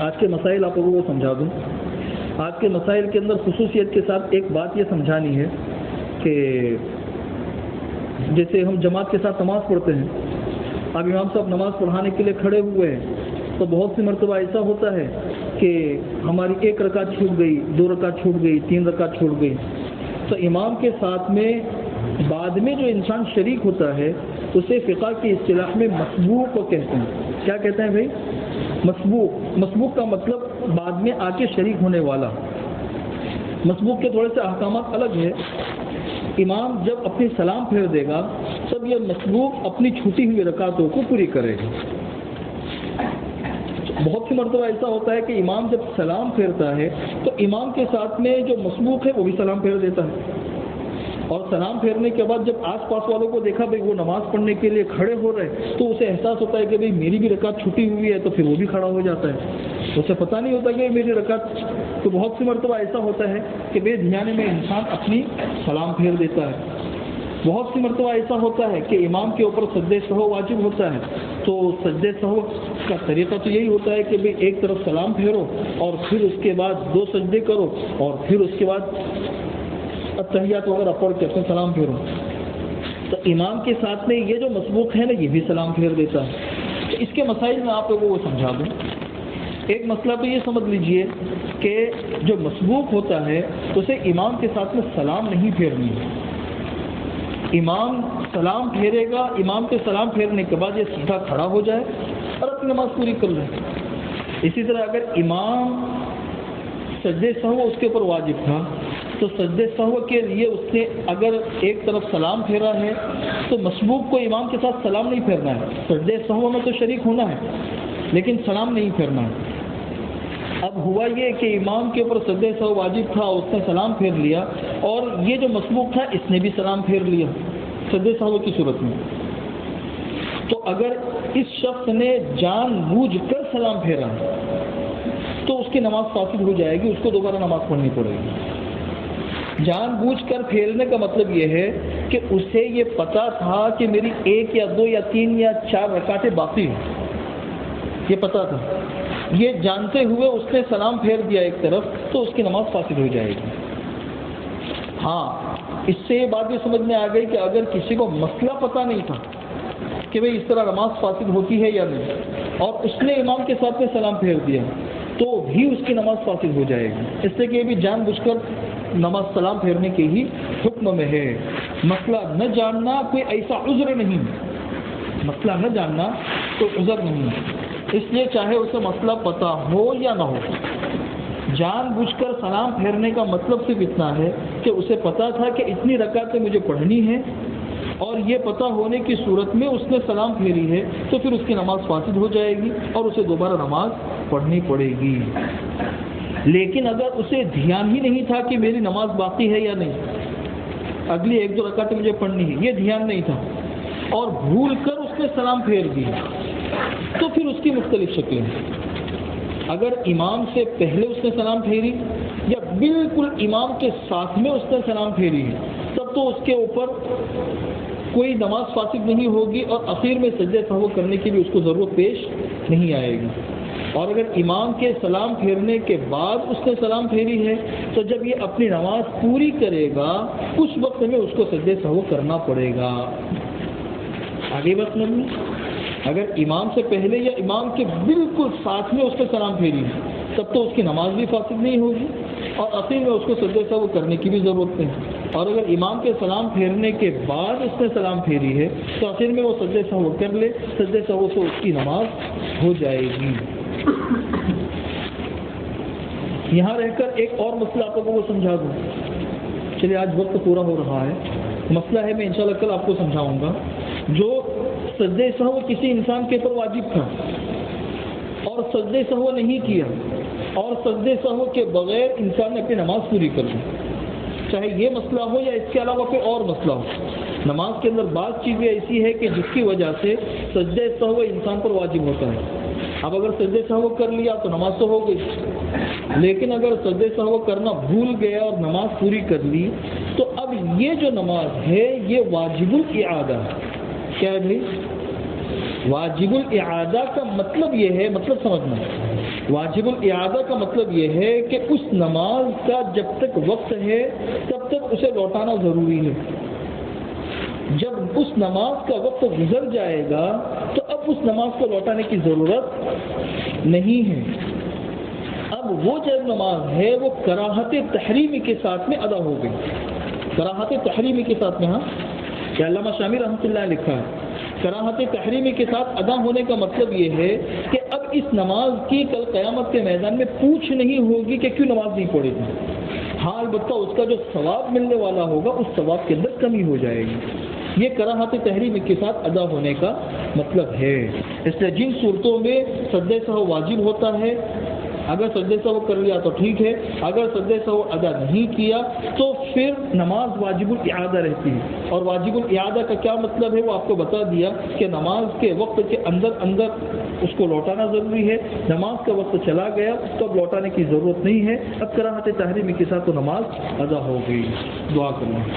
آج کے مسائل آپ لوگوں کو سمجھا دوں. آج کے مسائل کے اندر خصوصیت کے ساتھ ایک بات یہ سمجھانی ہے کہ جیسے ہم جماعت کے ساتھ نماز پڑھتے ہیں، اب امام صاحب نماز پڑھانے کے لیے کھڑے ہوئے ہیں تو بہت سی مرتبہ ایسا ہوتا ہے کہ ہماری 1 رکعت چھوٹ گئی، 2 رکعت چھوٹ گئی، 3 رکعت چھوٹ گئی. تو امام کے ساتھ میں بعد میں جو انسان شریک ہوتا ہے اسے فقہ کی اصطلاح میں مسبوق کو کہتے ہیں. کیا کہتے ہیں بھائی؟ مسبوق. مسبوق کا مطلب بعد میں آ کے شریک ہونے والا. مسبوق کے تھوڑے سے احکامات الگ ہے. امام جب اپنی سلام پھیر دے گا تب یہ مسبوق اپنی چھوٹی ہوئی رکعتوں کو پوری کرے گا. بہت سی مرتبہ ایسا ہوتا ہے کہ امام جب سلام پھیرتا ہے تو امام کے ساتھ میں جو مسبوق ہے وہ بھی سلام پھیر دیتا ہے، اور سلام پھیرنے کے بعد جب آس پاس والوں کو دیکھا بھائی وہ نماز پڑھنے کے لیے کھڑے ہو رہے تو اسے احساس ہوتا ہے کہ بھائی میری بھی رکعت چھٹی ہوئی ہے، تو پھر وہ بھی کھڑا ہو جاتا ہے. اسے پتہ نہیں ہوتا کہ میری رکعت. تو بہت سی مرتبہ ایسا ہوتا ہے کہ بے دھیانے میں انسان اپنی سلام پھیر دیتا ہے. بہت سی مرتبہ ایسا ہوتا ہے کہ امام کے اوپر سجدہ سہو واجب ہوتا ہے، تو سجدہ سہو کا طریقہ تو یہی ہوتا ہے کہ بھئی ایک طرف سلام پھیرو اور پھر اس کے بعد 2 سجدے کرو اور پھر اس کے بعد التحیات وغیرہ پڑھ کے اپنے سلام پھیرو. تو امام کے ساتھ میں یہ جو مسبوق ہے نا یہ بھی سلام پھیر دیتا ہے. تو اس کے مسائل میں آپ لوگوں کو سمجھا دوں. ایک مسئلہ تو یہ سمجھ لیجئے کہ جو مسبوق ہوتا ہے اسے امام کے ساتھ میں سلام نہیں پھیرنی ہے. امام سلام پھیرے گا، امام کے سلام پھیرنے کے بعد یہ سیدھا کھڑا ہو جائے اور اپنی نماز پوری کر لے. اسی طرح اگر امام سجدہ سہو اس کے اوپر واجب تھا تو سجدہ سہو کے لیے اس نے اگر ایک طرف سلام پھیرا ہے تو مسبوق کو امام کے ساتھ سلام نہیں پھیرنا ہے. سجدہ سہو میں تو شریک ہونا ہے لیکن سلام نہیں پھیرنا ہے. اب ہوا یہ کہ امام کے اوپر سجدہ سہو واجب تھا، اس نے سلام پھیر لیا، اور یہ جو مسبوق تھا اس نے بھی سلام پھیر لیا سجدہ سہو کی صورت میں. تو اگر اس شخص نے جان بوجھ کر سلام پھیرا تو اس کی نماز فاسد ہو جائے گی، اس کو دوبارہ نماز پڑھنی پڑے گی. جان بوجھ کر پھیرنے کا مطلب یہ ہے کہ اسے یہ پتا تھا کہ میری 1 یا 2 یا 3 یا 4 رکعتیں باقی ہیں، یہ پتا تھا. یہ جانتے ہوئے اس نے سلام پھیر دیا ایک طرف تو اس کی نماز فاسد ہو جائے گی. ہاں، اس سے یہ بات بھی سمجھ میں آ گئی کہ اگر کسی کو مسئلہ پتہ نہیں تھا کہ بھئی اس طرح نماز فاسد ہوتی ہے یا نہیں، اور اس نے امام کے ساتھ میں سلام پھیر دیا تو بھی اس کی نماز فاسد ہو جائے گی. اس سے کہ یہ بھی جان بوجھ کر نماز سلام پھیرنے کے ہی حکم میں ہے. مسئلہ نہ جاننا کوئی ایسا عذر نہیں، مسئلہ نہ جاننا کوئی عذر نہیں. اس لیے چاہے اسے مسئلہ پتہ ہو یا نہ ہو، جان بوجھ کر سلام پھیرنے کا مطلب صرف اتنا ہے کہ اسے پتا تھا کہ اتنی رکعتیں مجھے پڑھنی ہے، اور یہ پتہ ہونے کی صورت میں اس نے سلام پھیری ہے تو پھر اس کی نماز فاسد ہو جائے گی اور اسے دوبارہ نماز پڑھنی پڑے گی. لیکن اگر اسے دھیان ہی نہیں تھا کہ میری نماز باقی ہے یا نہیں، اگلی 1-2 رکعتیں مجھے پڑھنی ہے، یہ دھیان نہیں تھا، اور بھول کر اس نے سلام پھیر دی تو پھر اس کی مختلف شکلیں ہیں. اگر امام سے پہلے اس نے سلام پھیری یا بالکل امام کے ساتھ میں اس نے سلام پھیری ہے تب تو اس کے اوپر کوئی نماز فاسد نہیں ہوگی اور اخیر میں سجدہ سہو کرنے کی بھی اس کو ضرورت پیش نہیں آئے گی. اور اگر امام کے سلام پھیرنے کے بعد اس نے سلام پھیری ہے تو جب یہ اپنی نماز پوری کرے گا اس وقت میں اس کو سجدہ سہو کرنا پڑے گا. آگے بات نہیں، اگر امام سے پہلے یا امام کے بالکل ساتھ میں اس نے سلام پھیری ہے تب تو اس کی نماز بھی فاسد نہیں ہوگی اور اخیر میں اس کو سجدہ سہو کرنے کی بھی ضرورت نہیں. اور اگر امام کے سلام پھیرنے کے بعد اس نے سلام پھیری ہے تو آخر میں وہ سجدہ سہو کر لے، سجدہ سہو سے اس کی نماز ہو جائے گی. یہاں رہ کر ایک اور مسئلہ آپ لوگوں کو سمجھا دوں. چلیے آج وقت پورا ہو رہا ہے، مسئلہ ہے میں انشاءاللہ کل آپ کو سمجھاؤں گا. جو سجدہ سہو کسی انسان کے اوپر واجب تھا اور سجدہ سہو نہیں کیا اور سجدہ سہو کے بغیر انسان نے اپنی نماز پوری کر لی، چاہے یہ مسئلہ ہو یا اس کے علاوہ کوئی اور مسئلہ ہو. نماز کے اندر بعض چیزیں ایسی ہے کہ جس کی وجہ سے سجدہ سہو انسان پر واجب ہوتا ہے. اب اگر سجدہ سہو کر لیا تو نماز تو ہو گئی، لیکن اگر سجدہ سہو کرنا بھول گیا اور نماز پوری کر لی تو اب یہ جو نماز ہے یہ واجب الاعادہ ہے. کیا ہے بھائی؟ واجب الاعادہ کا مطلب یہ ہے، مطلب سمجھنا واجب الاعادہ کا مطلب یہ ہے کہ اس نماز کا جب تک وقت ہے تب تک اسے لوٹانا ضروری ہے. جب اس نماز کا وقت گزر جائے گا تو اب اس نماز کو لوٹانے کی ضرورت نہیں ہے. اب وہ جو نماز ہے وہ کراہت تحریمی کے ساتھ میں ادا ہو گئی. کراہت تحریمی کے ساتھ میں، ہاں، کہ علامہ شامی رحمۃ اللہ نے لکھا ہے کراہت تحریمی کے ساتھ ادا ہونے کا مطلب یہ ہے کہ اب اس نماز کی کل قیامت کے میدان میں پوچھ نہیں ہوگی کہ کیوں نماز نہیں پڑھے گی. ہاں البتہ اس کا جو ثواب ملنے والا ہوگا اس ثواب کے اندر کمی ہو جائے گی. یہ کراہت تحریمی کے ساتھ ادا ہونے کا مطلب ہے. اس لیے جن صورتوں میں سجدہ سہو واجب ہوتا ہے، اگر سجدہ سہو کر لیا تو ٹھیک ہے، اگر سجدہ سہو ادا نہیں کیا تو پھر نماز واجب الاعادہ رہتی ہے. اور واجب الاعادہ کا کیا مطلب ہے وہ آپ کو بتا دیا کہ نماز کے وقت کے اندر اس کو لوٹانا ضروری ہے. نماز کا وقت چلا گیا تو اب لوٹانے کی ضرورت نہیں ہے. اب کراہت تحریمی کے ساتھ تو نماز ادا ہو گئی. دعا کرنا.